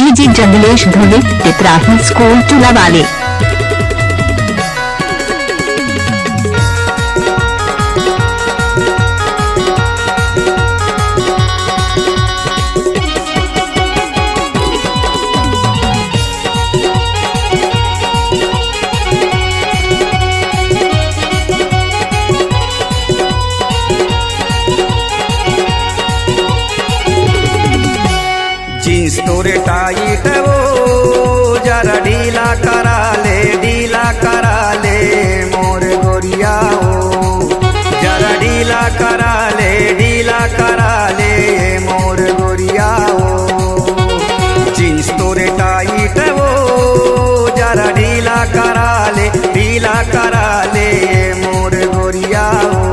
DJ जंगलेश धोले तितराही school टूला वाले। Jeans तोरे टाइट वो जरा ढीला करा ले मोर गोरिया हो, जरा ढीला करा ले मोर गोरिया हो। जींस तोरे टाइट वो जरा ढीला करा ले मोर गोरिया हो,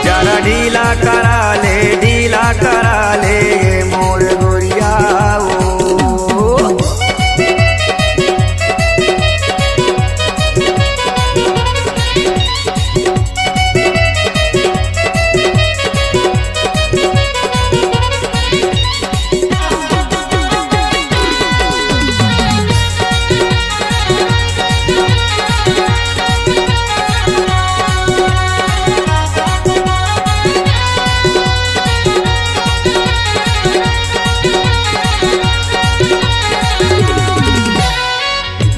जरा ढीला करा ले मोर गोरिया हो।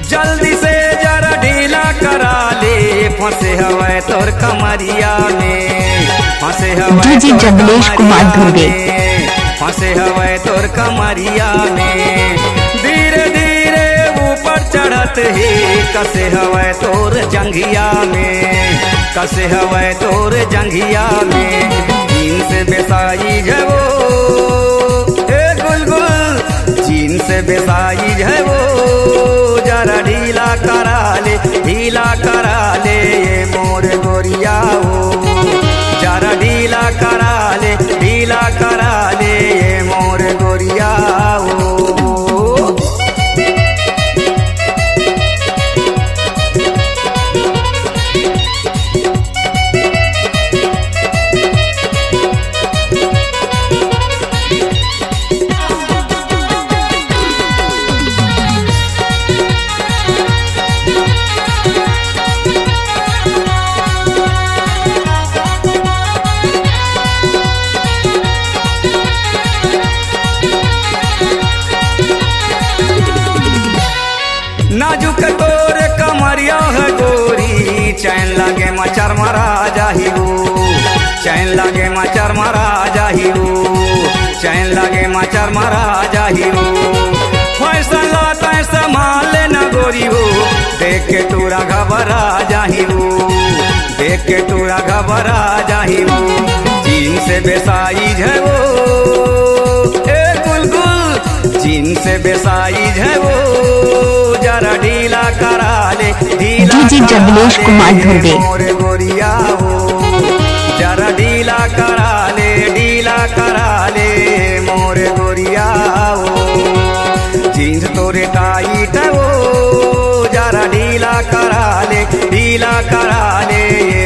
जल्दी से जरा ढीला करा ले, फंसे हवे तोर कमरिया में, फंसे हवे डीजे जंगलेश कुमार धोले, फंसे हवे तोर कमरिया में। धीरे धीरे ऊपर चढ़त ही कसे हवे तोर जंघिया में, कसे हवे तोर जंघिया में। जींस बेसाई जवो ए गुलगुल, जींस बेसाई जवो जरा ढीला करा ले मोर गोरिया हो, जरा ढीला करा ले मोर गोरिया हो। नाजुक तोर कमरिया है गोरी, चैन लगे मचर मरा जाहिरू, चैन लगे मचर मरा जाहिरू, चैन लगे मचर मरा जाहिरू। फैशन लाता संभाल न गोरी हो, देख के तोरा घबरा जाहिरू, देख के तोरा घबरा जाहिरू। जींस बेसाई है वो ए गुलगुल, जींस बेसाई है वो जरा ढीला करा ले डीजे जंगलेश कुमार धोले, मोर गोरिया हो, जरा ढीला करा ले मोर गोरिया हो। जींस तोरे टाइट वो जरा ढीला करा ले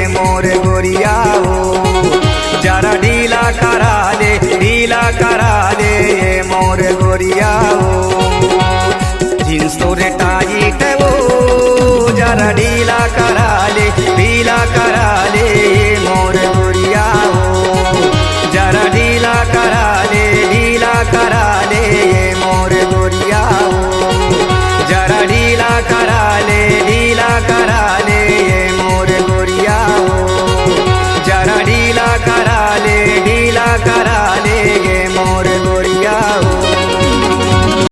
मोर गोरिया हो, जरा ढीला करा